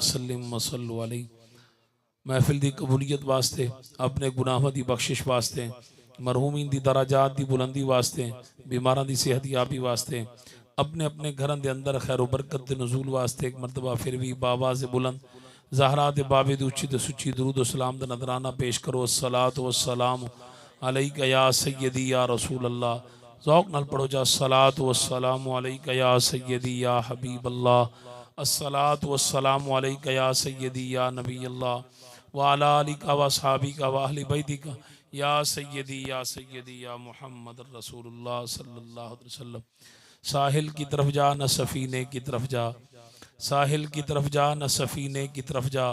वसल्लिम वसल्लु अलैहि। महफिल दी कबूलियत वास्ते, अपने गुनाहों दी बख्शिश वास्ते, मरहूमीन दी दराजात दी बुलंदी वास्ते, बीमारां दी सेहत याबी वास्ते, अपने अपने घरों के अंदर खैर बरकत दे नज़ूल वास्ते एक मरतबा फिर भी बाबा से बुलंद ज़हरा दे बाबे दी उच्ची ते सुच्ची दरूद व सलाम दा नजराना पेश करो। अस्सलातु वस्सलाम अलैका या सय्यदी या रसूल अल्लाह। ज़ौक़ नाल पढ़ो जा अस्सलातु वस्सलामु अलैका या सय्यदी या हबीब अल्लाह। अस्सलातु वस्सलामु अलैका या सय्यदी या नबी अल्लाह व अला आलिका व असहाबिका व अहलि बैतिका या सय्यदी या मुहम्मद रसूलुल्लाह सल्लल्लाहु अलैहि वसल्लम। साहिल की तरफ जा न सफ़ीने की तरफ जा, साहिल की तरफ जा न सफ़ीने की तरफ जा,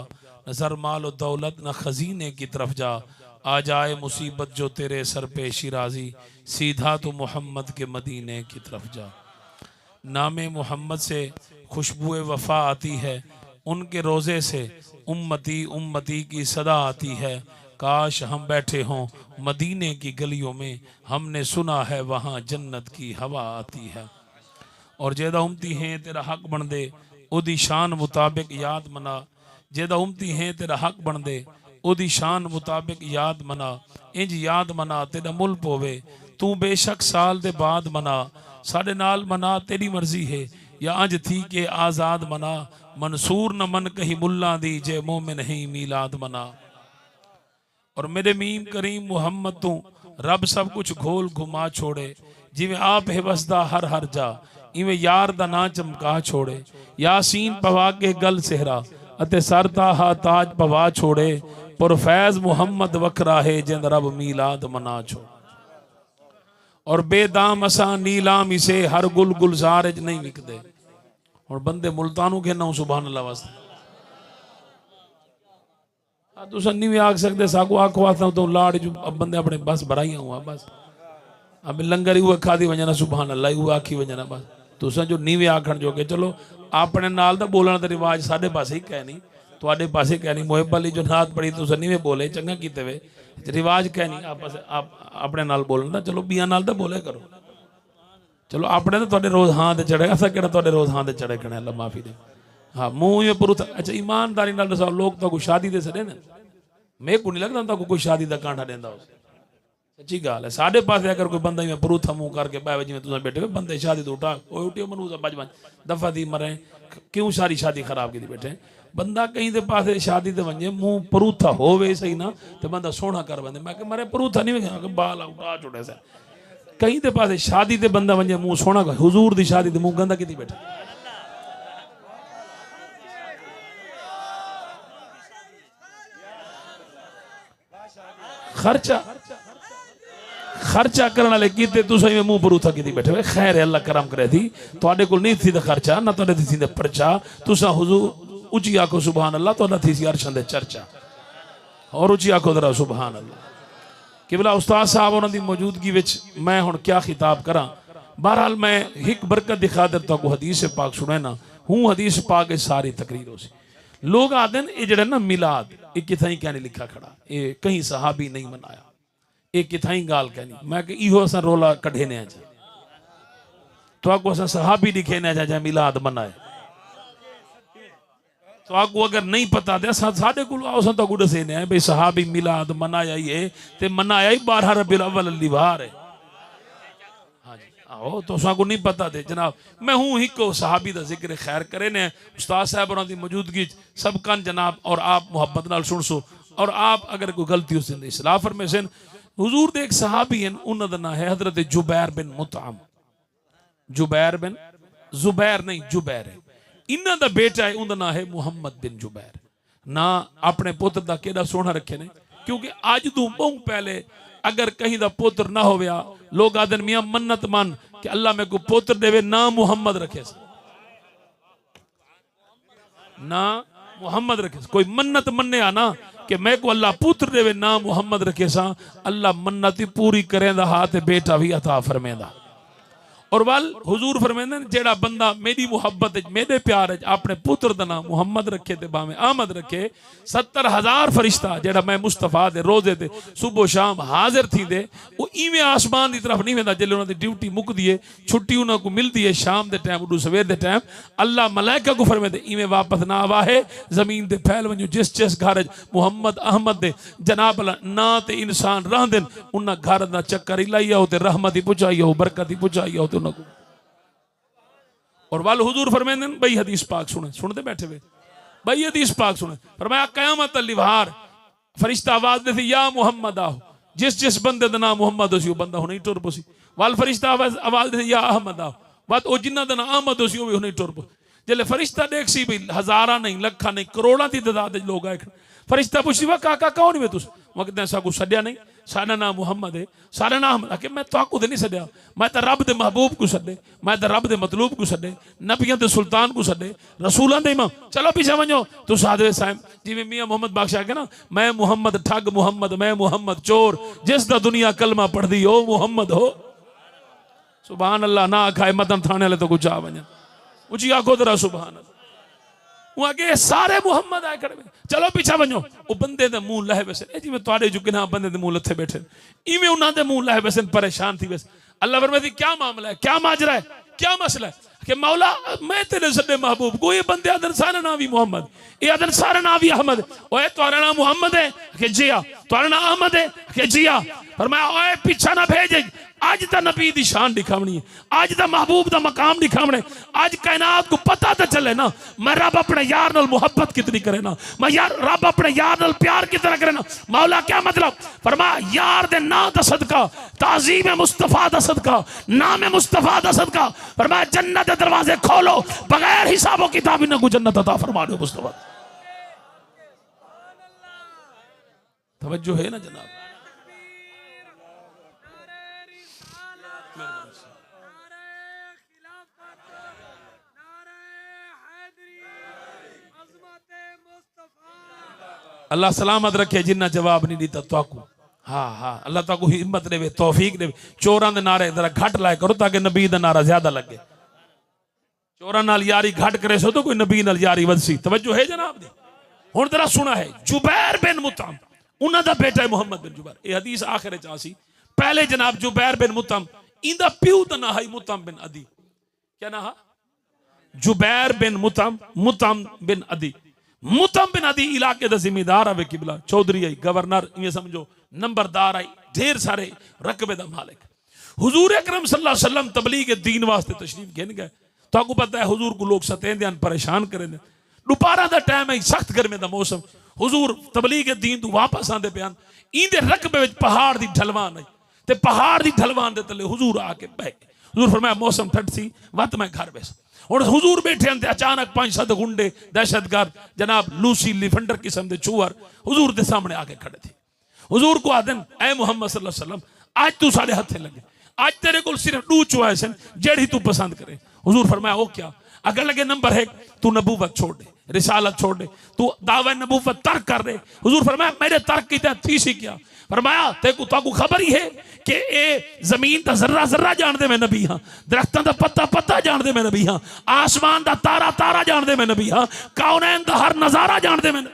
न ज़र माल व दौलत न खजीने की तरफ जा। आ जाए मुसीबत जो तेरे सर पे शिराजी, सीधा तो मोहम्मद के मदीने की तरफ जा। नामे मोहम्मद से खुशबुए वफ़ा आती है, उनके रोज़े से उम्मती उम्मती की सदा आती है। काश हम बैठे हों मदीने की गलियों में, हमने सुना है वहाँ जन्नत की हवा आती है। और जेदा उमती हैं तेरा हक बन दे, उदी शान मुताबिक याद मना। जेदा उमती हैं तेरा हक बन दे, उदी शान मुताबिक याद मना। इंज याद मना तेरा मुल पोवे, तू बेशक साल दे बाद मना। साडे नाल मना तेरी मर्जी है, या अंज थी के आज़ाद मना। मंसूर न मन कहीं मुल्ला दी, जे मोमिन नहीं मीलाद मना। और मेरे मीम करीम मुहम्मद तू रब सब कुछ घोल घुमा छोड़े। जिवें आप है वसदा हर हर जा, इवें यार दा ना चमका छोड़े। यासीन पवा के गल सेहरा, अते सरता हा ताज पवा छोड़े। पुरफैज मुहम्मद वखरा है, जिंद रब मीलाद मना छोड़। और बेदाम असा नीलाम इसे, हर गुल गुलजार च नहीं विकदे। और बंदे मुल्तानू कहना सुभान अल्लाह वास्ते। तुसा नहीं भी आख सकते, साकू आखो आता तो लाड़ जो अब बंदे अपने बस भराइया हुआ बस। अब लंगर ही खा दी वजना सुभान अल्लाह ही आखी वजना बस। तुसा जो नीवे आखण जो के चलो अपने नाल दा बोलण दा रिवाज साडे पासे ही कहनी, तुहाडे पासे कहनी। मुहिब अली जो नात पढ़ी तुसा नीवे बोले चंगा कीते वे, रिवाज कहनी आपस आप अपने नाल बोलण दा। चलो बिया नाल दा बोले करो, चलो अपने तो तुहाडे रोज हां ते चढ़े, असा केड़ा तुहाडे रोज हां ते चढ़े कने अल्लाह माफी दे। हाँ मुंह में पुरुष। अच्छा ईमानदारी नाल दसो, लोग तो कोई शादी दे सड़े ने, मेरे को नहीं लगता तो कोई शादी का कांठा देंदा हो। सच्ची गाल है। साढ़े पास अगर कोई बंदा में पुरुथा मुंह करके पाए जिमें तुम बैठे बंदे शादी तो उठा उठियो मनूसा बज बज दफा दी मरे, क्यों सारी शादी खराब की बैठे। बंदा कहीं दे पास शादी ते वजे मुंह परूथा होवे सही ना, तो बंदा सोहना कर बंदे। मैं मरे परूथा नहीं बाल उठा छोड़े से। कहीं दे पास शादी ते बंदा वजे मुंह सोहना, हुजूर दी शादी ते मुंह गंदा की बैठे। खर्चा खर्चा करने वाले कीते तुसां में मुंह परूथा की बैठे हुए। खैर अल्लाह करम करे थी, तुहाडे कोल नहीं थी खर्चा ना तुहाडे थी परचा। तुसां हुजूर उची आखो सुभान अल्लाह, तुहाडा थी सी अरशां दे चर्चा। और उची आखो जरा सुभान अल्लाह। किबला उस्ताद साहब उन्हां दी मौजूदगी विच मैं हुण क्या खिताब करा। बहरहाल मैं एक बरकत दी खातिर तुहानू हदीस पाक सुनाना हूँ। हदीस पाक सारी तकरीर हो सी। लोग आते हैं ये जड़ा ना मिलाद, ये किथाई क्या नहीं लिखा खड़ा, ये कहीं सहाबी नहीं मनाया, ये किथाई गाल कहनी। मैं कि इहो असा रोला कढ़े ने जा, तो आपको असा सहाबी लिखे ने जा मिलाद मनाए। तो आपको अगर नहीं पता दे साडे कोल आओ सा तो दसे ने भाई सहाबी मिलाद मनाया ही है, ते मनाया ही 12 रबीउल अव्वल अली बाहर है। आओ तो को नहीं पता दे जनाब। मैं हूँ हिको सहाबी का जिक्र खैर करे ने उस्ताद साहब उन्होंने मौजूदगी सब कन जनाब। और आप मुहब्बत नाल सुन सो, और आप अगर कोई गलती हो सी इस्लाह फरमे से। हुजूर दे एक सहाबी हैं, उन्होंने नाम है हजरत जुबैर बिन मुतअम। जुबैर बिन जुबैर नहीं जुबैर है, इन्हां दा बेटा है, उनका नाम है मुहम्मद बिन जुबैर। ना अपने पुत्र का केड़ा सोहना रखे ने, क्योंकि अज तू बहुत पहले अगर कहीं दा पुत्र ना होया, लोग आदन मियां मन्नत मन कि अल्लाह में को पुत्र देवे, ना मुहम्मद रखे ना मुहम्मद रखे। कोई मन्नत मन्ने ना कि मैं को अल्लाह पुत्र देवे, ना मुहम्मद रखे सा। अल्लाह मन्नत ही पूरी करेंदा, हाथ बेटा भी अता फरमेंदा। और वल हुजूर फरमाते हैं जेड़ा बंदा मेरी मुहब्बत मेरे प्यार अपने पुत्र का नाम मुहम्मद रखे ते भावे अहमद रखे 70,000 फरिश्ता जेड़ा मैं मुस्तफा दे रोजे ते सुबह शाम हाजिर थी दे वो इवें आसमान की तरफ नहीं वेंदा जिले उन्होंने ड्यूटी मुकदी है छुट्टी उन्होंने को मिलती है शाम के टाइम उडू सवेर के टाइम अल्लाह मलाइका को फरमाते इवें वापस ना आवाहे जमीन ते फैल वञो जिस जिस घर मुहम्मद अहमद दे जनाब ना ते इंसान रहंदे उन्हां घर दा चक्कर ही लाई आओ ते रहमत ही पुजाई आओ बरकत ही पुजाई आओ और वाल हुजूर फरमाते हैं भाई हदीस पाक सुनते बैठे हुए भाई हदीस पाक सुने फरमाया कयामत लिवार फरिश्ता आवाज दे या मुहम्मद आओ जिस जिस बंदे दा नाम मुहम्मद हो सी वो बंदा हुणे टुर पोसी वाल फरिश्ता आवाज दे या अहमद आओ बात ओ जिन्ना दा नाम अहमद हो सी वो भी हुणे टुर पो जले फरिश्ता देख सी भी हजारा नहीं लखा नहीं करोड़ा की तादाद लोग आए फरिश्ता पूछी वा काका कौन वे तुस वक्त साकू सद्या नहीं सारा नाम मुहम्मद है सारा नाम कि मैं तो नहीं सद्या मैं तो रब दे महबूब को सदे मैं तो रब दे मतलूब को सदे नबियां दे सुल्तान को सदे रसूलां दे इमाम चलो पीछे वनो तू सादे साहब जिवें मियां मोहम्मद बादशाह के ना मैं मुहम्मद ठग मुहम्मद मैं मुहम्मद चोर जिस दा दुनिया कलमा पढ़दी ओ मुहम्मद हो सुभान अल्लाह ना आखाए मदन थाने वाले तो कुछ आ वने उची आखो जरा सुभान अल्लाह आगे सारे मुहम्मद आए खड़े चलो पीछे वनो वो बंदे दे मुंह लहे वैसे जिवें तुहाडे जो किना बंदे दे मुंह लथे बैठे इवें उन्हां दे मुंह लहे वैसे परेशान थी वैसे अल्लाह फरमाती क्या मामला है क्या माजरा है क्या मसला है कि मौला मैं तेरे सदे महबूब कोई बंदे अदन सारा नाम भी मोहम्मद ये अदन सारा नाम भी अहमद ओए तुम्हारा नाम मोहम्मद है कि जिया तुम्हारा नाम अहमद है कि जिया फरमाया ओए पीछा ना भेजे आज ता नबी दी शान दिखावनी है आज ता महबूब दा मकाम दिखावने आज कायनात को पता तो चले ना मैं रब अपने यार नाल मोहब्बत कितनी करे ना मैं यार रब अपने यार नाल प्यार कितना करे ना मौला क्या मतलब फरमाया यार दे ना दा सदका ताजीम मुस्तफा दा सदका नाम मुस्तफा दा सदका फरमाया जन्नत दे दरवाजे खोलो बगैर हिसाब व किताब इन्हां को जन्नत अता फरमा दो मुस्तफा तवज्जो है ना जनाब अल्लाह सलामत रखे जिन्ना जवाब नहीं दीता तो हाँ हाँ अल्लाह ताकू हिम्मत देवे तौफीक देवे चोरां दे नारे जरा घट लाए करो ताकि नबी दा नारा ज्यादा लगे चोरां नाल यारी घट करे सो तो कोई नबी नाल यारी वधसी तवज्जो है जनाब दी हुण जरा सुना है जुबैर बिन मुतम उन्हां दा बेटा है मोहम्मद बिन जुबैर ये हदीस आखिर च आसी पहले जनाब जुबैर बिन मुतम इंदा प्यू दा नाम है मुतम बिन अदी क्या नाम जुबैर बिन मुतम बिन अदी मुतम बिन अदी इलाके दा जिम्मेदार आवे किबला चौधरी आई गवर्नर ये समझो नंबरदार आई ढेर सारे रकबे दा मालिक हुजूर अकरम सल्लल्लाहु अलैहि वसल्लम तबलीग दीन वास्ते तशरीफ घेन गए तो आपको पता है हुजूर को लोग सतेंदे हैं परेशान करे दोपहर दा टाइम है सख्त गर्मी दा मौसम हुजूर तबलीग दीन तो वापस आंदे पियान इंदे रकबे विच पहाड़ दी ढलवान आई ते पहाड़ दी ढलवान दे तले हुजूर आके बैठ गए हुजूर फरमाया मौसम ठंड सी वत मैं घर बैस और हुजूर बैठे हैं अचानक 5-7 गुंडे दहशतगर्द जनाब लूसी लिफंडर किस्म के चूहर हुजूर के सामने आके खड़े थे हुजूर को आदन ऐ मुहम्मद सल्लल्लाहु अलैहि वसल्लम आज तू साढ़े हथे लगे आज तेरे को सिर्फ 2 चॉइस हैं जेड़ी तू पसंद करे हुजूर फरमाया ओ क्या अगर लगे नंबर 1 तू नबूवत छोड़ दे रिसालत छोड़ दे तू दावा नबूवत तर्क कर दे हुजूर फरमाया मेरे तर्क की थी सी क्या फरमाया तेको ताकू खबर ही है कि ए जमीन दा जर्रा जर्रा जान दे मैं नबी हां दरख्तां दा पत्ता पत्ता जान दे मैं नबी हां आसमान दा तारा तारा जान दे मैं नबी हां कौनैन दा हर नजारा जान दे मैं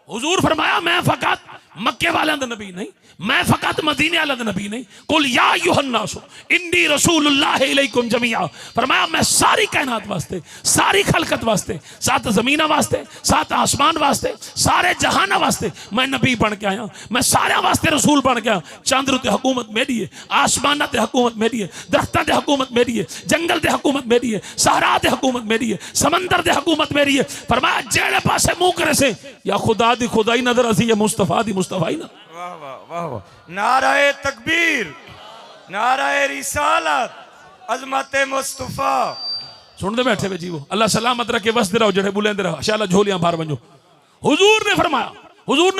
हुजूर फरमाया मैं फकत मक्के वाले दा नबी नहीं मैं फकत मदीने वाले दा नबी नहीं कुल या अय्युहन्नास इन्नी रसूलुल्लाह इलैकुम जमीआ फरमाया मैं सारी कायनात वास्ते सारी खलकत वास्ते 7 ज़मीना वास्ते 7 आसमान वास्ते सारे जहाना वास्ते मैं नबी बन के आया मैं सारे वास्ते रसूल बन गया चंद्र ते हुकूमत मेरी है आसमान ते हुकूमत मेरी है दरख्तां ते हुकूमत मेरी है जंगल ते हुकूमत मेरी है सहरा ते हुकूमत मेरी है समंदर ते हुकूमत मेरी है फरमाया जेड़े पासे मुंह करे से या खुदा दी खुदाई नजर असी या मुस्तफा दी मुस्तफाई ना वाह वाह वाह वाह नाराए तकबीर नाराए रिसालत अजमत मुस्तफा सुनते बैठे वे जीवो अल्लाह सलामत रखे वसदे रहो जड़े बुलेंदे रहो इंशाअल्लाह झोलियां बाहर बनो हुजूर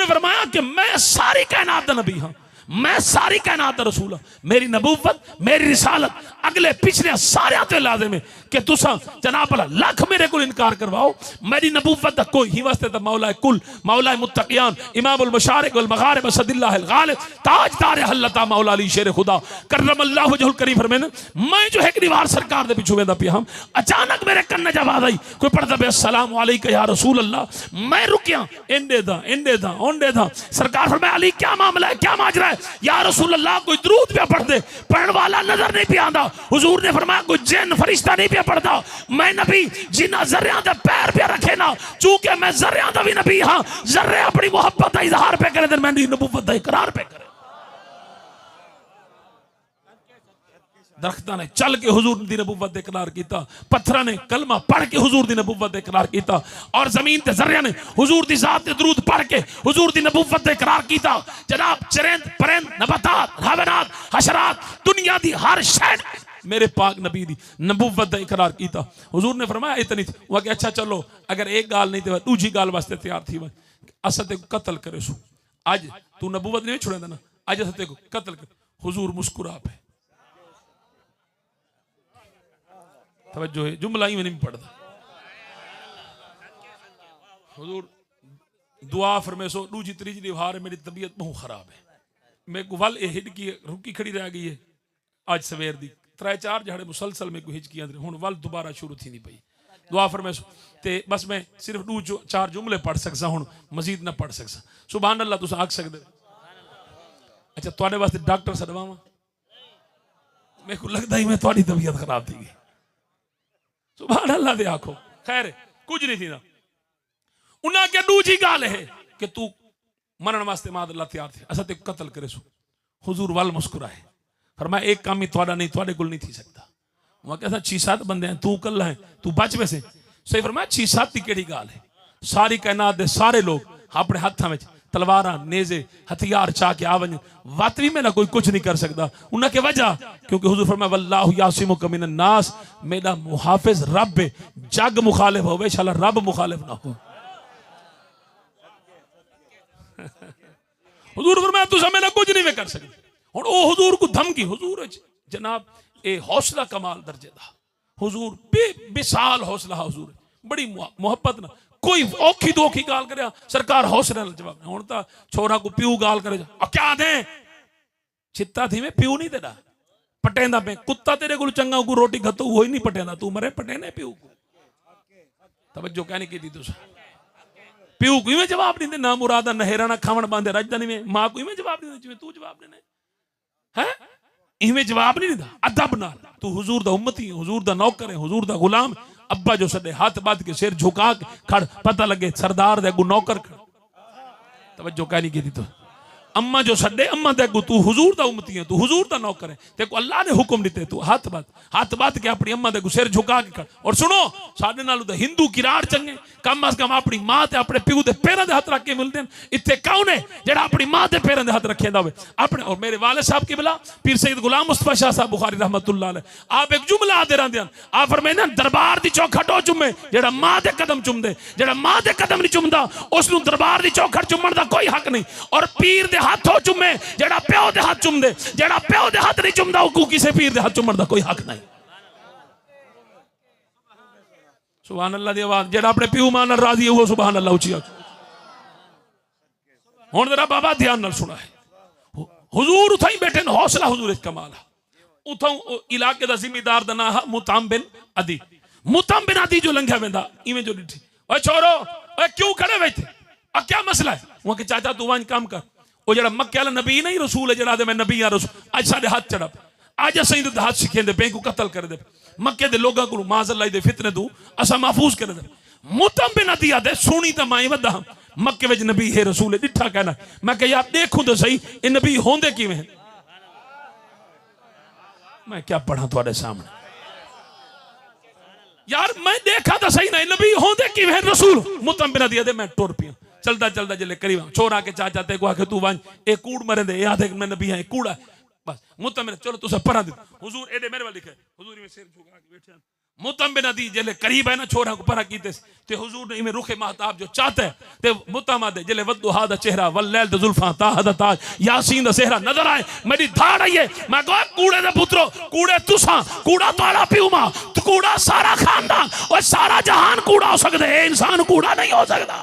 ने फरमाया कि मैं सारी कायनात दा नबी हां मैं सारी कायनात दा रसूल हां मेरी नबूवत मेरी रिसालत अगले पिछले सारे ते लाजिम है कि तुसा जनाब अल्लाह लाख मेरे को इनकार करवाओ मेरी नबूवत दा कोई ही वास्ते ता मौला कुल मौला मुत्तकियान इमामुल मशारिक वल मगारिब असदुल्लाह अल गालिब ताजदार हल्लता मौला अली शेर खुदा करमल्लाहु वजहुल करीम फरमाने मैं जो एक दीवार सरकार दे पिछू वेंदा पिया हम अचानक मेरे कन्न जब आवाज आई कोई पढ़दा बे अस्सलाम अलैका या रसूल अल्लाह मैं रुकिया इंदे दा ओंडे दा सरकार फरमाया अली क्या मामला है क्या माजरा है या रसूल अल्लाह कोई दुरूद पे पढ़ दे पढ़ने वाला नजर नहीं पिया आंदा हुजूर ने फरमाया कोई जिन फरिश्ता नहीं पिया पढ़ता मैं नबी जिन्ना जर्रियां दे पैर पे रखे ना चूंकि मैं जर्रियां दा भी नबी हां जर्रे अपनी मोहब्बत का इजहार पे करे ते मेरी नबूवत का इकरार पे करे दरख्तां ने चल के हुजूर दी नबूवत का इकरार किया पत्थरां ने कलमा पढ़ के हुजूर दी नबूवत का इकरार किया और जमीन ते जर्रियां ने हुजूर दी जात ते दरूद पढ़ के हुजूर दी नबूवत का इकरार किया जनाब चरिंद परिंद नबातात हैवानात हशरात दुनिया दी हर शै मेरे पाक नबी दी नबूवत का इकरार किया हुजूर ने फरमाया इतनी वो कि अच्छा चलो अगर एक गाल नहीं तो दूजी गाल वास्ते तैयार थी मैं अस ते कत्ल करे सु आज तू नबूवत नहीं छोड़े ना आज अस ते कत्ल कर हुजूर मुस्कुरा पे तवज्जो है जुमला ही में नहीं पढ़ता हुजूर दुआ फरमाए सो दूजी तीजी दीवार है मेरी तबीयत बहुत खराब है मैं को वल हिडकी रुकी खड़ी रह गई है आज सवेर दी 3-4 जड़े मुसलसल में को हिचकी हुण वल दोबारा शुरू थी नहीं पई दुआ फरमाए सो ते बस मैं सिर्फ 2-4 जुमले पढ़ सकसा हुण मजीद ना पढ़ सकसा सुभान अल्लाह तुस आख सकदे अच्छा तुहाडे वास्ते डॉक्टर सदवावां मेरे को लगदा ही मैं तुहाडी तबीयत खराब थी गई सुभान अल्लाह दे आखो खैर कुछ नहीं थी ना उन्हें क्या दूजी गाल है कि तू मरण वास्ते माद अल्लाह तैयार थे असा ते कत्ल करे सु हुजूर वाल मुस्कुराए फरमाया एक काम ही थोड़ा नहीं थोड़े कुल नहीं थी सकता वहां कहता 6-7 बंदे हैं तू कल्ला है तू बच वैसे सही फरमाया 6-7 की केड़ी गाल है सारी कायनात दे सारे लोग अपने हाथों में तलवारा नेजे हथियार चा के आवन वत भी मेरा कोई कुछ नहीं कर सकता उन्हें के वजह क्योंकि हुजूर फरमाया वल्लाहु यासिमुका मिनन नास मेरा मुहाफिज रब है जग मुखालिफ होवे शाला रब मुखालिफ ना हो हुजूर फरमाया तुसा मेरा कुछ नहीं कर सकते हुण ओ हुजूर को धमकी हुजूर जनाब ए हौसला कमाल दर्जे दा हुजूर बेमिसाल हौसला हुजूर बड़ी मोहब्बत ना कोई औखी दोखी गाल करे सरकार हौसले नाल जवाब हुण तां छोरा को प्यू गाल करे क्या दे चित्ता थी में प्यू नहीं तेरा पटेंदा पे कुत्ता तेरे को चंगा को रोटी खतो वो ही नहीं पटेंदा तू मरे पटेने प्यू को तवज्जो कहने की दी तुसा प्यू को में जवाब नहीं दे ना मुरादा नहेरा ना खावण बांधे राजधानी में मां को में जवाब नहीं दे जिवें तू जवाब देने हैं इवें जवाब नहीं देता अदब नाल तू हुजूर दा उम्मती है हुजूर दा नौकर है हुजूर दा गुलाम अब्बा जो सदे हाथ बांध के सिर झुका के खड़ पता लगे सरदार दे अगू नौकर खड़ तवज्जो कहनी की तो अम्मा जो सदे अम्मा दे अगू तू हुजूर दा उम्मती है तू हुजूर दा नौकर है तेको अल्लाह ने हुक्म दिते तू हाथ बांध के अपनी अम्मा दे अगू सिर झुका के खड़ और सुनो साडे नाल दा हिंदू किराड़ चंगे कम अज कम अपनी मां ते अपने प्यू दे पैरां दे हाथ रख के मिलदे इत्थे कौन है जेड़ा अपनी मां दे पैरां दे हाथ रखेंदा होवे अपने और मेरे वाले साहब की बिला पीर सैयद गुलाम मुस्तफा शाह साहब बुखारी रहमतुल्लाह अलैह आप एक जुमला आदे रहंदे आप फरमाइंदे दरबार दी चौखट ओ चुमे जेड़ा मां दे कदम चुमदे जेड़ा मां दे कदम नहीं चुमदा उस नु दरबार दी चौखट चुमण दा कोई हक नहीं और पीर दे हाथों चुमे जेड़ा प्यो दे हाथ चुमदे जेड़ा प्यो दे हाथ नहीं चुमदा ओ किसी पीर दे हाथ चुमण दा कोई हक नहीं सुभान अल्लाह दी आवाज जेड़ा अपने प्यू मां नाल राजी है वो सुभान अल्लाह उची हुण जरा बाबा ध्यान नाल सुना है हुजूर उठाई बैठे न हौसला हुजूर इस कमाल उथों इलाके दा जिम्मेदार दा नाम मुताम बिन अदी जो लंघा वेंदा इवें जो डिठी ओए छोरो ओए क्यों खड़े बैठे आ क्या मसला है वो के चाचा तू वन काम कर ओ जेड़ा मक्के वाला नबी नहीं रसूल है जेड़ा दे मैं नबी या रसूल आज साडे हाथ चढ़ा आज असीं दे हाथ सिखेंदे बैंक को कत्ल कर दे मक्के दे लोगां को माज़अल्लाह दे फितने तू असा महफूज कर दे मुताम बिन अदी आदे सुनी ता माई वदा मक्के विच नबी है रसूल है डिठा कहना मैं कह यार देखूं तो सही ये नबी होंदे किवें मैं क्या पढ़ा तुहाडे सामने यार मैं देखा तो सही ना नबी होंदे किवें रसूल मुताम बिन अदी आदे मैं टुर पिया चलता जले करीब छोरा के चाचा ते को आके तू वन ए कूड़ मरे दे याद है मैं नबी है कूड़ा बस मुताम चलो तुसा परा दे हुजूर एडे मेरे वाल लिखे हुजूर में सिर झुका के बैठे मुतम दी जले करीब है ना छोरा को परा कीते ते हुजूर ने इमे रुखे महताब जो चाहता है ते मुतम दे जले वद्दुहा दा चेहरा वल्लैल द जुल्फा ताह दा ताज यासीन दा सेहरा नजर आए मेरी धाड़ आई है मैं कहो कूड़े दे पुत्रो कूड़े तुसा कूड़ा ताड़ा पीऊमा तो कूड़ा सारा खानदान और सारा जहान कूड़ा हो सकदा है इंसान कूड़ा नहीं हो सकदा।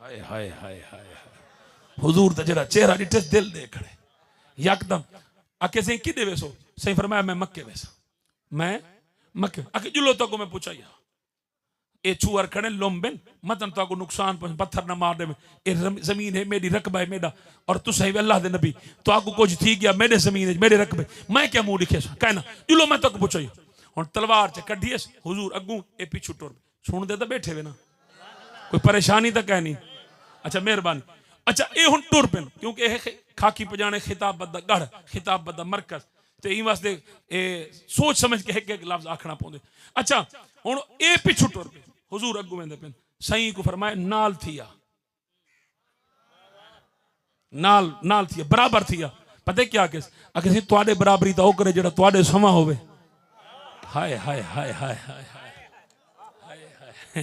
हाय हाय हाय हाय हुजूर दा जरा चेहरा डिटे दिल देख खड़े यकदम आके से किदे वेसो सही फरमाया मैं मक्के वेसा मैं मक्के आके जुलो तो को मैं पूछा या ए छुअर खड़े लोम्बेन मतन तो को नुकसान पहुंच पत्थर ना मार दे ए जमीन है मेरी रकबा है मेरा और तू सही अल्लाह दे नबी तो आको कुछ थी गया मेरे जमीन है मेरे रकबे मैं क्या मुंह दिखे कहना जुलो मैं तो को पूछा हुन तलवार च कढी हुजूर अगू ए पीछू टुर सुन दे तो बैठे वे ना कोई परेशानी तो कह नहीं। अच्छा मेहरबानी अच्छा ये हुन टुर पेन क्योंकि यह खाकी पजाने खिताब दा गढ़ खिताब दा मरकज ते ई वास्ते ए सोच समझ के एक लफ्ज आखना पौंदे। अच्छा हुन ए पिछू टुर पे हुजूर अगू वेंदे पेन सही को फरमाए नाल थिया नाल नाल थिया बराबर थिया पता क्या किस अगर तुहाडे बराबरी तो करे जेड़ा तुहाडे समा होवे। हाय हाय हाय हाय हाय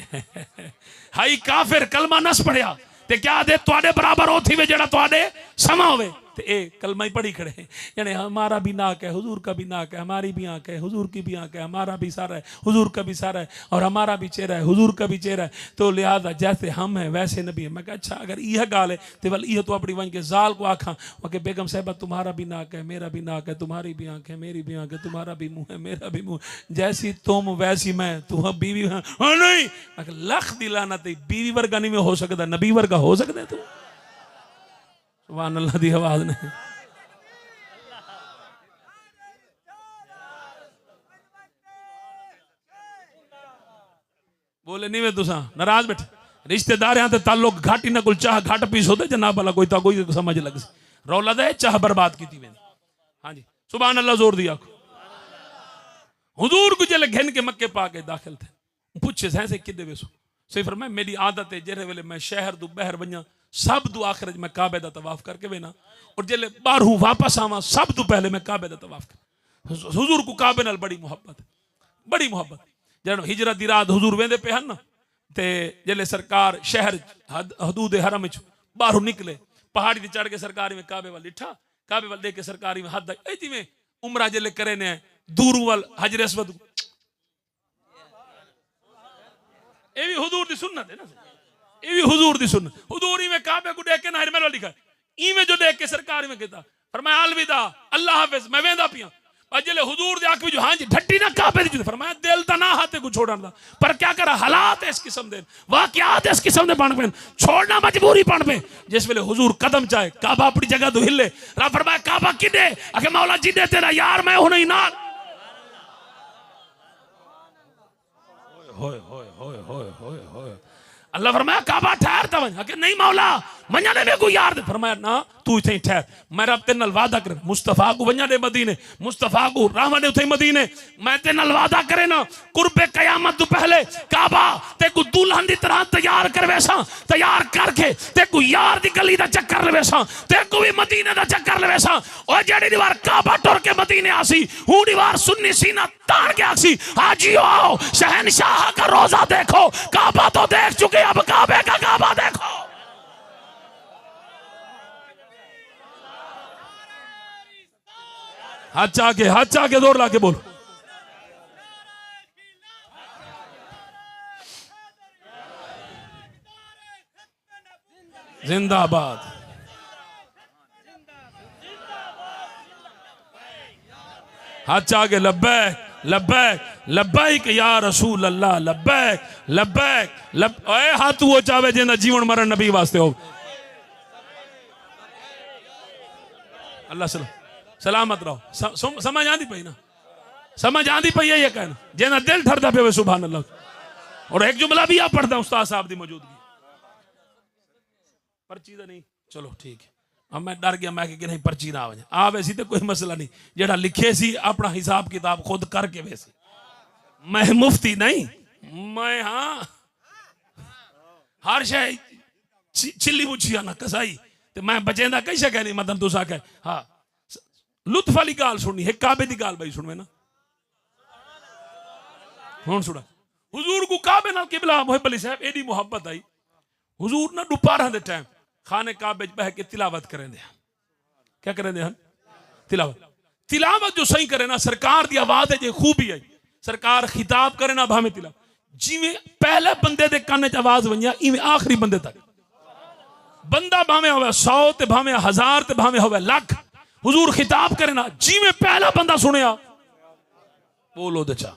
हाय हाय काफिर कलमा नस पढ़िया ते क्या दे तुहाडे बराबर हो थी वे जेड़ा तुहाडे समा होवे ते ए कलमा ही पढ़ी खड़े यानी हमारा भी नाक है हुजूर का भी नाक है हमारी भी आंख है हुजूर की भी आंख है हमारा भी सारा है हुजूर का भी सारा है और हमारा भी चेहरा है हुजूर का भी चेहरा है तो लिहाजा जैसे हम हैं वैसे नबी है। मैं कहा अच्छा अगर यह गाल है तो बल यह तो अपनी वन के जाल को आखा कि बेगम साहबा तुम्हारा भी नाक है मेरा भी नाक है तुम्हारी भी आंख है मेरी भी आंख है तुम्हारा भी मुंह है मेरा भी मुंह जैसी तुम वैसी मैं तू बीवी नहीं लख दिलाना बीवी वर्गा नहीं में हो सकता नबी वर्गा हो सकता है तू सुभान अल्लाह दी आवाज नहीं बोले नहीं वे तुसा नाराज बैठे रिश्तेदार यहाँ ते ताल्लुक घाटी ना कुल चाह घाट पीस होते जनाब वाला कोई ता कोई समझ लग रौला दे चाह बर्बाद की थी मैंने। हाँ जी सुभान अल्लाह जोर दिया हुजूर को जले घेन के मक्के पा के दाखिल थे पूछे से किदे वेसो सही फरमाया मेरी आदत है जेरे वेले मैं शहर दू बहर वञा सब दू आखिर मैं काबे दा तवाफ करके वेना और जेले बाहरों वापस आवा सब दू पहले मैं काबे दा तवाफ कर हुजूर को काबे नाल बड़ी मोहब्बत बड़ी मोहब्बत जब हिजरत दी रात हुजूर वेंदे पे हन ते जेले सरकार शहर हदूद हरम च बाहरों निकले पहाड़ी ते चढ़ के सरकार में काबे वाल डिठा काबे वाल देख के सरकारी में हद ए जिवें उमरा जेले करे ने दूरू वाल हजर अस्वद ए भी हुजूर दी सुन्नत है ना ये भी हुजूर दी सुन्नत हुजूर में काबे को देख के ना हरमल लिखा इवें जो देख के सरकार में कहता फरमाया अलविदा अल्लाह हाफिज मैं वेंदा पिया और जले हुजूर दे आंख में जो हां जी ढट्टी ना काबे दी फरमाया दिल ता ना हाथे को छोड़न दा पर क्या करा हालात इस किस्म दे वाकयात इस किस्म दे बन पे छोड़ना मजबूरी बन पे जिस वेले हुजूर कदम चाहे काबा अपनी जगह तो हिले रा फरमाया काबा किदे आके मौला जिदे तेरा यार मैं हूं नहीं नाल होय होय होय होय होय होय अल्लाह फरमाया काबा ठहर ता वञ नहीं मौला वञा दे को यार दे फरमाया ना तू इथे ठहर मैं रब ते नाल वादा कर मुस्तफा को वञा दे मदीने मुस्तफा को रहवा दे उथे मदीने मैं ते नाल वादा करे ना कुर्बे कयामत तो पहले काबा ते को दुल्हन दी तरह तैयार करवेसा तैयार करके ते को यार दी गली दा चक्कर लेवेसा ते को भी मदीने दा चक्कर लेवेसा ओ जेड़ी दीवार काबा टुर के मदीने आसी हूं दीवार सुन्नी सीना तान के आसी हाजियो आओ शहनशाह का रोजा देखो काबा तो देख चुके अब काबे का काबा देखो। हाथ चाके जोर लाके बोलो जिंदाबाद हाथ चाके लब्बैक लब्बैक लब्बैक या रसूल अल्लाह लब्बैक लब्बैक लब ओए हाथ वो चावे जिंदा जीवन मरण नबी वास्ते हो अल्लाह सलामत रहो समझ आंदी पई ना समझ आंदी पई है ये कहना जेना दिल ठरदा पे सुभान अल्लाह। और एक जुमला भी आप पढ़दा उस्ताद साहब दी मौजूदगी पर्ची दा नहीं चलो ठीक है अब मैं डर गया मैं कि नहीं पर्ची ना आवे सी तो कोई मसला नहीं जेड़ा लिखे सी अपना हिसाब किताब खुद करके वैसे मैं मुफ्ती नहीं मैं हाँ हर शय चिल्ली मुछिया ना कसाई तो मैं बचेंदा कैसे कहनी मतलब तुसा कह हाँ लुत्फ वाली गाल सुननी है, काबे की गाल भाई सुनवे ना हुण सुना। हुजूर को काबे नाल किबला मोहब्बत अली साहब एडी मुहब्बत आई, हुजूर ना दोपहर दे टाइम खाने काबे बह के तिलावत करें दे। क्या करें दे? तिलावत। तिलावत जो सही करे ना सरकार की आवाज है जे खूबी आई, सरकार खिताब करे ना भावे तिलावत जिवें पहले बंदे दे कान च आवाज वंजा इवें आखिरी बंदे तक, बंदा भावे होवे 100 ते भावे 1000 ते भावे होवे लाख, हुजूर खिताब करे ना जिवें पहला बंदा सुनिया बोलो दे चा।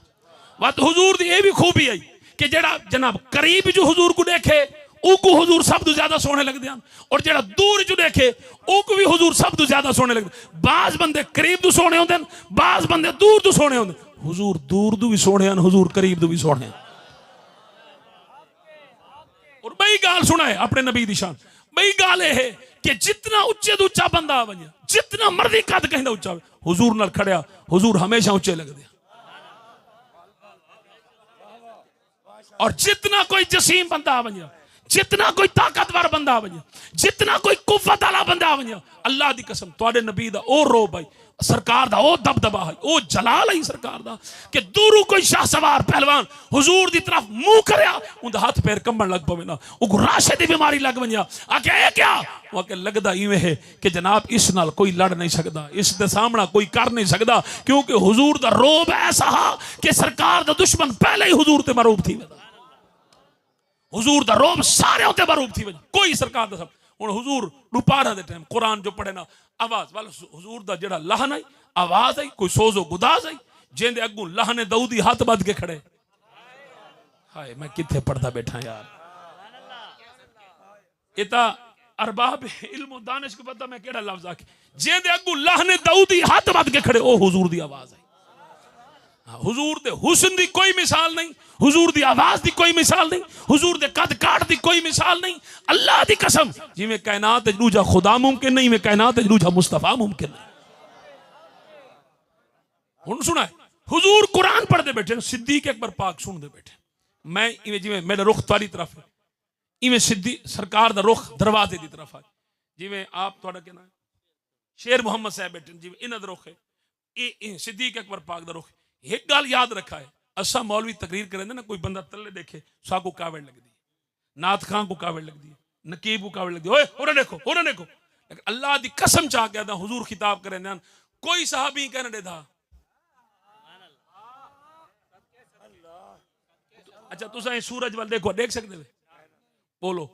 बात हुजूर दी ये भी खूबी आई कि जेड़ा जनाब करीब जो हुजूर को देखे उको हुजूर सब तो ज्यादा सोने लगते हैं, और जेड़ा दूर जो देखे उको भी हुजूर सब तो ज्यादा सोने लगते। बाज बंदे करीब तो सोने होंदे, बाज बंदे दूर तो सोने होंदे। हुजूर दूर तो भी सोने हैं, हुजूर करीब तो भी सोने हैं। और बई गाल सुना है अपने नबी दी शान, बई गाल है कि जितना उच्चे तो उच्चा बंदा आ बने, जितना मर्जी कद कहंदा उच्चा, हुजूर नाल खड़िया हुजूर हमेशा उच्चे लगदे। और जितना कोई जसीम बंदा आ बने, जितना कोई ताकतवर बंदा आ बने, जितना कोई कुव्वत वाला बंदा आ बने, अल्लाह दी कसम तुहाडे नबी दा ओ रो भाई, सरकार दा ओ दबदबा है, ओ जलाल है सरकार दा कि दूरों कोई शाहसवार पहलवान हुजूर दी तरफ मुंह करया उंदा हाथ पैर कंबण लग पवे ना, ओ राशे दी बीमारी लग वंजा आके ए क्या वो के लगदा इवें है कि जनाब इस नाल कोई लड़ नहीं सकदा, इस दे सामना कोई कर नहीं सकदा, क्योंकि हुजूर दा रोब ऐसा हा कि सरकार दा दुश्मन पहले ही हुजूर ते मरूब थी वदा। हुजूर दा रोब सारे होते मरूब थी वदा, कोई सरकार दा सब। हुण हुजूर दोपहर दे टाइम कुरान जो पढ़े ना आवाज वाल हुजूर दा जेड़ा लहन आई आवाज आई कोई सोजो गुदाज आई जेंदे अगू लहने दाऊदी हाथ बद के खड़े। हाय मैं किथे पढ़दा बैठा यार, इता अरबाब इल्म दानिश को पता मैं केड़ा लफ्ज आके जेंदे अगू लहने दाऊदी हाथ बद के खड़े, ओ हुजूर दी आवाज आई। हुजूर दे हुस्न दी कोई मिसाल नहीं, हुजूर दी आवाज दी कोई मिसाल नहीं, हुजूर दे कद काट दी कोई मिसाल नहीं। अल्लाह दी कसम जिवें कायनात च दूजा खुदा मुमकिन नहीं, में कायनात च दूजा मुस्तफा मुमकिन नहीं। हुण सुना हुजूर कुरान पढ़ते बैठे, सिद्दीक अकबर पाक सुनते बैठे, मैं इवें जिवें मेरा रुख तुहाडी तरफ है इवें सिद्दी सरकार दा रुख दरवाजे दी तरफ है, जिवें आप तुहाडा क्या नाम शेर मोहम्मद साहब बैठे जिवें इन्हां दा रुख है, ये सिद्दीक अकबर पाक दा रुख। एक गल याद रखा है, असा मौलवी तकरीर करें ना कोई बंदा तले देखे साको कावड़ लगती है, नाथ खां को कावड़ लगती है, नकीब को कावड़ लगती है, ओए उन्हें देखो उन्हें देखो। अल्लाह दी कसम चाह के आदा हुजूर खिताब करें ना कोई सहाबी कहने दे था। अच्छा तुसा सूरज वाल देखो, देख सकते वे बोलो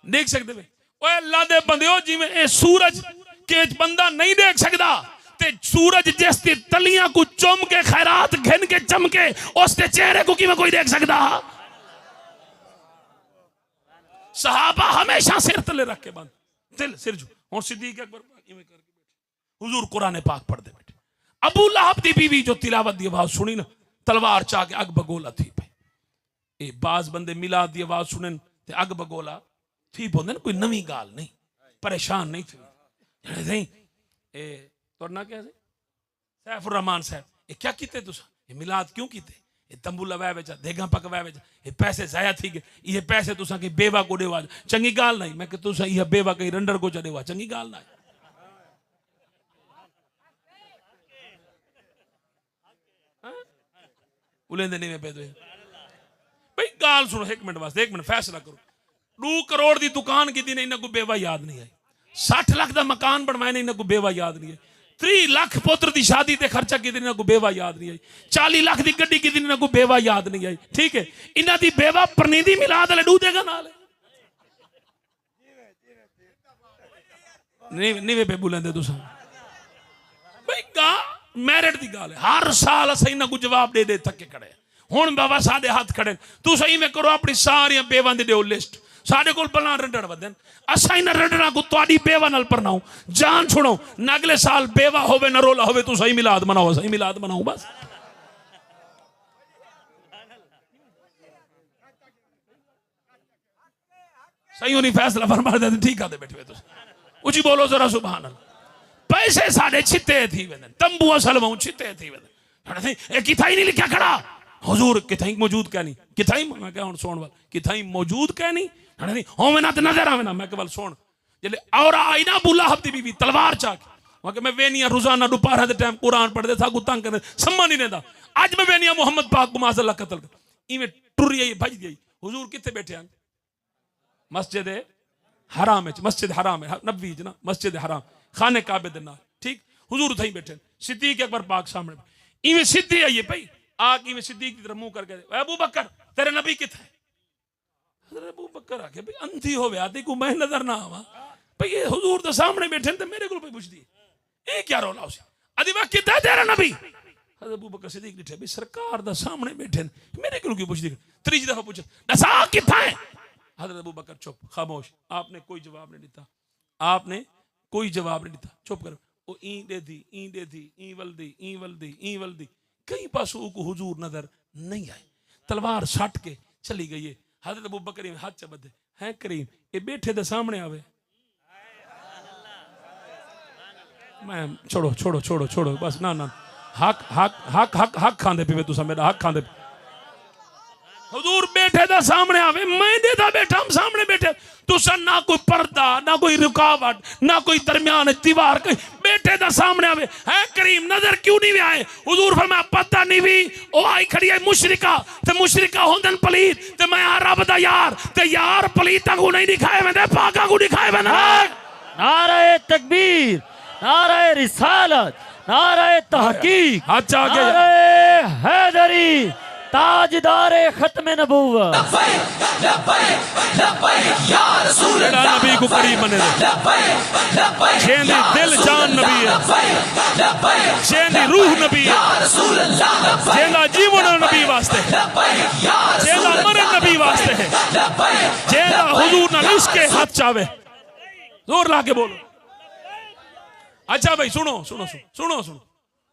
देख सकते वे? ओए अल्लाह दे बंदे जिवें ए सूरज के बंदा नहीं देख सकता ते सूरज जिस दी तलियां को चुम के खैरात घिन के चमके उसके चेहरे को किवें कोई देख सकता? सहाबा हमेशा सिर तले रख के बंद दिल सिर जो। और सिद्दीक अकबर इवें करके बैठे, हुजूर कुरान पाक पढ़ते बैठे। अबू लहब दी बीवी जो तिलावत दी आवाज सुनी ना तलवार चाह के अग बगोला थी पे। ए बाज बंदे मिलाद दी आवाज सुनन ते अग बगोला थी बोंदे ना, कोई नवी गाल नहीं, परेशान नहीं थे नहीं। ए ना क्या सैफुर रहमान साहब ये क्या कीते तुसा, ये मिलाद क्यों कीते, ये तंबू लवाया बेचा देगा पकवाया बेचा, ये पैसे जाया थी गए, ये पैसे तुसा की बेवा को देवा चंगी गाल नहीं। मैं कि तुसा ये बेवा कहीं रंडर को चढ़ेवा चंगी गाल ना उलेंदे नहीं में पैदे भाई गाल सुनो एक मिनट वास्ते, एक मिनट फैसला करो। 2 करोड़ की दुकान की नहीं इन्हें को बेवा याद नहीं आई, 60 लाख का मकान बनवाया नहीं इन्हें को बेवा याद नहीं आई, 3 लाख पुत्र की शादी ते खर्चा की इन्हें को बेवा याद नहीं आई, 40 लाख की गड्डी की इन्हें को बेवा याद नहीं आई। ठीक है इन्हां दी बेवा परनीदी मिलाद वाले डू देगा नाल नहीं पे बुलंदे तुसा भाई गा मैरिट दी गाल है। हर साल अस इन्हां को जवाब दे दे थके खड़े, हुण बाबा साडे हाथ खड़े तू सही में करो अपनी सारियां बेवां दी दिओ लिस्ट। साडे कोल बला रंडड़ वदन असा इन रंडड़ा को तुहाडी बेवा नाल परनाऊं जान छुड़ो न अगले साल बेवा होवे न रोला होवे तू सही मिलाद मनाओ, सही मिलाद मनाओ बस। सही होनी फैसला फरमा दे ठीक आते बैठे तुस उची बोलो जरा सुभान अल्लाह। पैसे साडे छिते थी वदन तंबू असलवाऊं छिते थी वदन ए किथाई नहीं लिखा खड़ा हुजूर किथाई मौजूद क्या नहीं किथाई मैं क्या हुन सुन वाल किथाई मौजूद क्या नहीं होवे ना ते नजर आवे ना। मैं केवल सुन जले और आई ना अबू लहब दी बीवी तलवार चाक वहां के मैं वेनिया रोजाना दोपहर के टाइम कुरान पढ़ते था को तंग करने सम्मा नहीं देता आज मैं वेनिया मोहम्मद पाक को माज़अल्लाह कत्ल कर इवें टुर गई भज गई हुजूर किथे बैठे हैं मस्जिद हराम है मस्जिद हराम है नबी जना मस्जिद हराम खाने काबे दे नाल ठीक हुजूर थई बैठे सिद्दीक अकबर पाक सामने इवें सीधी आइए भाई आग इवें सिद्दीक की तरफ मुंह करके अबू बकर तेरे नबी किथे हज़रत अबू बकर आके भाई अंधी होवे आती को मैं नजर ना आवा भाई ये हुजूर तो सामने बैठे ते मेरे को पूछदी ए क्या रोला उसे अदी वा किथे तेरा नबी हज़रत अबू बकर सिद्दीक ने भाई सरकार दा सामने बैठे मेरे को क्यों पूछदी तीसरी दफा पूछ दसा किथे हज़रत अबू बकर चुप खामोश आपने कोई जवाब नहीं दिता आपने कोई जवाब नहीं दिता चुप कर वो ई दे दी ई वल्दी कई पासों को हुजूर नजर नहीं आए तलवार सट के चली गई है हज़रत अबू बकर में हाथ चबदे हैं करीम ये बैठे दे सामने आवे मैं छोड़ो बस ना हक खांदे पे तुसा मेरा हक खांदे हुजूर बैठे दा सामने आवे मैं देदा बैठा हम सामने बैठे तुसा ना कोई पर्दा ना कोई रुकावट ना कोई दरमियान दीवार कोई बैठे दा सामने आवे है करीम नजर क्यों नहीं आए हुजूर फरमाया पता नहीं भी ओ आई खड़ी है मुशरिका ते मुशरिका होंदन पलीत ते मैं रब दा यार ते यार पलीता को नहीं दिखाए मैं पाका को दिखाए मैं नारे तकबीर नारे रिसालत नारे तहकीक नारे हैदरी ताजदारे खत्म नबूवत नबी को करीब बने शेंदी दिल जान नबी है शेंदी रूह नबी है जेंदा जीवन नबी वास्ते जेंदा मरण नबी वास्ते है जेंदा हुजूर ना इसके हाथ चावे जोर ला के बोलो अच्छा भाई सुनो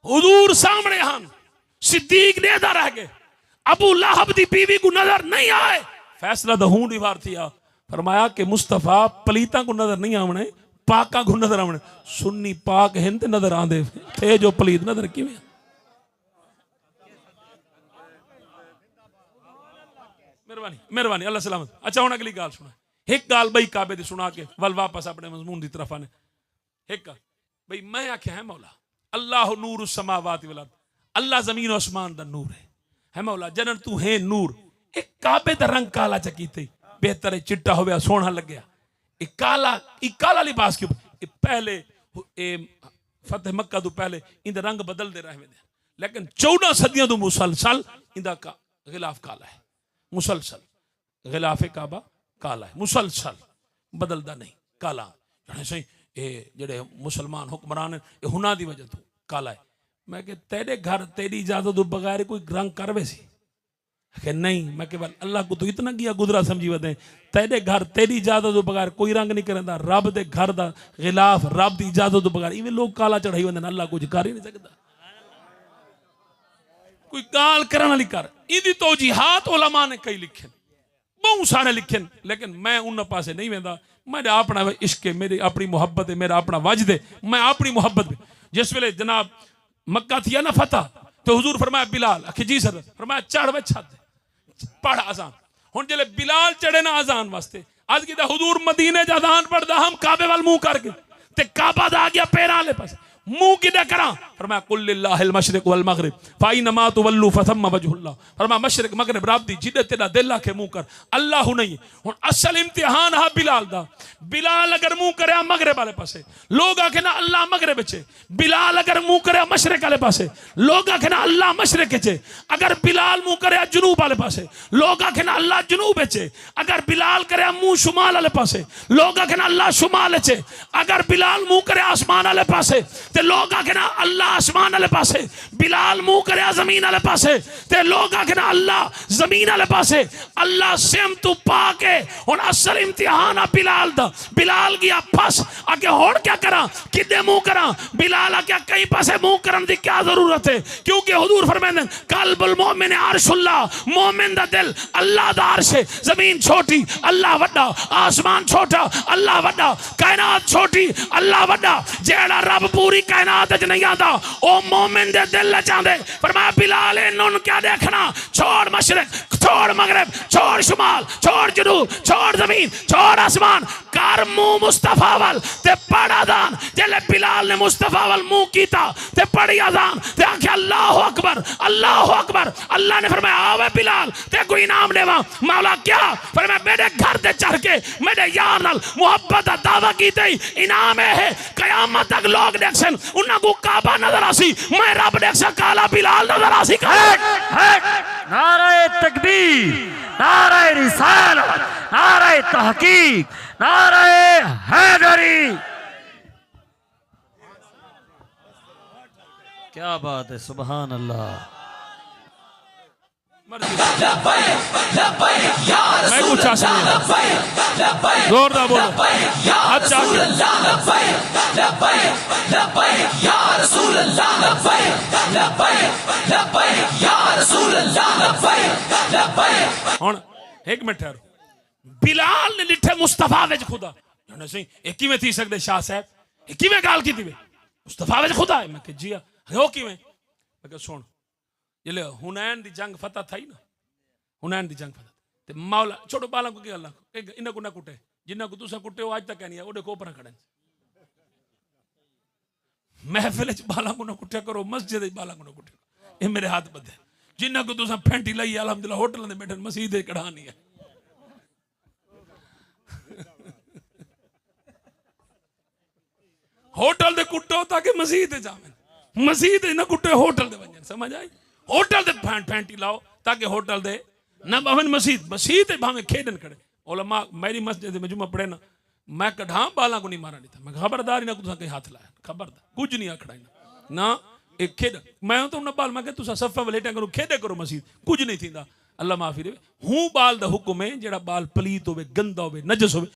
हुजूर सामने हम सिद्दीक ने इधर रह गए अबू लहब दी बीवी को नजर नहीं आए फैसला दहूं दीवार थी फरमाया कि मुस्तफा पलीता को नजर नहीं आवने पाका को नजर आवने सुन्नी पाक हिंद नजर आंदे थे जो पलीत नजर किवें मेहरबानी अल्लाह सलामत अच्छा हुण अगली गाल सुना एक गाल बई काबे दी सुना के वल वापस अपने मजमून दी तरफ आने एक भाई मैं आख्या है मौला अल्लाह नूर समावाति वल अर्द अल्लाह जमीन और आसमान दा नूर है मौला जनन तू है नूर एक काबे दा रंग काला चकीते बेहतर है चिट्टा होया सोना लग गया एक काला लिबास के ऊपर पहले फतेह मक्का तो पहले इंदा रंग बदलते रहे लेकिन 14 सदियों तो मुसलसल इंदा का गिलाफ काला है मुसलसल गिलाफे काबा काला है मुसलसल बदलता नहीं काला सही ये जेडे मुसलमान हुक्मरान ये हुना दी वजह तो काला है मैं कि तेरे घर तेरी इजाजत तो बगैर कोई रंग करवे सी कि नहीं मैं कि अल्लाह को तो इतना किया गुजरा समझी वदे तेरे घर तेरी इजाजत तो बगैर कोई रंग नहीं करता रब दे घर दा खिलाफ रब दी इजाजत तो बगैर इवें लोग काला चढ़ाई वंदे अल्लाह कुछ कर ही नहीं सकता कोई गाल करने वाली कर इदी तो जिहाद उलमा ने कई लिखे बहुत सारे लिखे लेकिन मैं उन पासे नहीं वेंदा मेरा अपना इश्क है मेरी अपनी मुहब्बत है मेरा अपना वजद है मैं अपनी मुहब्बत में जिस वेले जनाब मक्का थी ना फतह तो हुजूर फरमाया बिलाल आखिर जी सर फरमाया चढ़ वे छत पढ़ अजान हुन जले बिलाल चढ़े ना अजान वास्ते आज की हुजूर मदीने च अजान पढ़दा हम काबे वाल मुंह करके ते काबा दा आ गया पैरां वाले पास मुंह किदा करा फरमाया कुल लिल्लाहिल मशरिक वल मगरिब फाइनमा तुवल्लु फथम्मा वजहुल्लाह फरमाया मशरिक मगरिब रब दी जिदे तेरा दिल आखे मुंह कर अल्लाह नहीं हुन असल इम्तिहान हा बिलाल दा बिलाल अगर मुंह करे मगरिब वाले पासे लोग आखे ना अल्लाह मगरिब च बिलाल अगर मुंह करे मशरिक वाले पासे लोग आखे ना अल्लाह मशरिक च अगर बिलाल मुंह करे जुनूब वाले पासे लोग आखे ना अल्लाह जुनूब च अगर बिलाल करे मुंह शुमाल वाले पासे लोग आखे ना अल्लाह शुमाल च अगर बिलाल मुंह करे आसमान वाले पासे ते लोग आखे ना अल्लाह आसमान वाले पासे बिलाल मुंह करे जमीन वाले पासे ते लोग आखे ना अल्लाह जमीन वाले पासे अल्लाह सेम तू पाके हुन असल इम्तिहान आ बिलाल दा बिलाल गया फस आके होड़ क्या करा किदे मुंह करा बिलाल आके कई पासे मुंह करन दी क्या जरूरत है क्योंकि हुजूर फरमाते हैं कल्बुल मोमिन अर्शुल्लाह मोमिन दा दिल अल्लाह दा अर्श है जमीन छोटी अल्लाह वड्डा आसमान छोटा अल्लाह वड्डा कायनात छोटी अल्लाह वड्डा जेड़ा रब पूरी कायनात च नहीं आता ओ मोमिन दे दिल च आंदे फरमाया बिलाल इन्होंने क्या देखना छोड़ मशरक, छोड़ मगरब, छोड़ शुमाल, छोड़ जुनूब, छोड़ जमीन, छोड़ आसमान, कर मुंह मुस्तफा वल ते पढ़ अजान। जले बिलाल ने मुस्तफा वल मुंह कीता ते पढ़ी अजान ते आखे अल्लाहु अकबर, अल्लाहु अकबर। अल्लाह ने फरमाया आवे बिलाल ते कोई इनाम देवा। मौला क्या? फरमाया मेरे घर ते चढ़ के मेरे यार नाल मोहब्बत दा दावा कीते इनाम है कयामत तक लोग देखसन उन्हां को काबा नजर आसी, मैं रब देखसा काला बिलाल नजर आसी। नाराए तकबीर, नाराए रिसालत, नाराए तहकीक, नाराए हैदरी। क्या बात है, सुभान अल्लाह। मैं कुछ जोरदार बोलो, अच्छा हुण एक मिनट ठहरो। बिलाल ने डिठे मुस्तफा विच खुदा जाने सही एक किवें थी सकदे शाह साहब, एक किवें गाल कीती वे मुस्तफा विच खुदा है। मैं कह जी हो किवें? मैं कह सुन जिले हुनैन दी जंग फतह थी ना, हुनैन दी जंग फतह ते मौला छोड़ो बाला को की गल इन्हां को ना कुटे जिन्हां को तुसां कुटे हो आज तक नहीं है ओदे को ऊपर खड़े महफिल च बाला को ना कुटिया करो, मस्जिद च बाला को ना कुटिया करो। ये मेरे हाथ बदे जिन्हां को तुसां फेंटी लाई अलहमदुलिल्लाह होटल दे बैठे मस्जिद च कढ़ानी है। होटल दे कुटो ताकि मस्जिद जावे, मस्जिद न कुटे होटल दे वजन। समझ आई? होटल दे फेंटी लाओ ताकि होटल दे न भवन मस्जिद, मस्जिद भावे खेडन खड़े। उलमा मेरी मस्जिद में जुमा पढ़े ना, मैं कढ़ा बाला को नहीं मारा नहीं था। मैं खबरदार ही ना तुसा कहीं हाथ लाया, खबरदार कुछ नहीं आखड़ा ना एक खेड। मैं तो न बाल मैं तुसा सफा वलेटा करो खेडे करो मस्जिद कुछ नहीं थींदा। अल्लाह माफी दे। हूं बाल दा हुक्म है जेड़ा बाल पलीत होवे, गंदा होवे, नजस होवे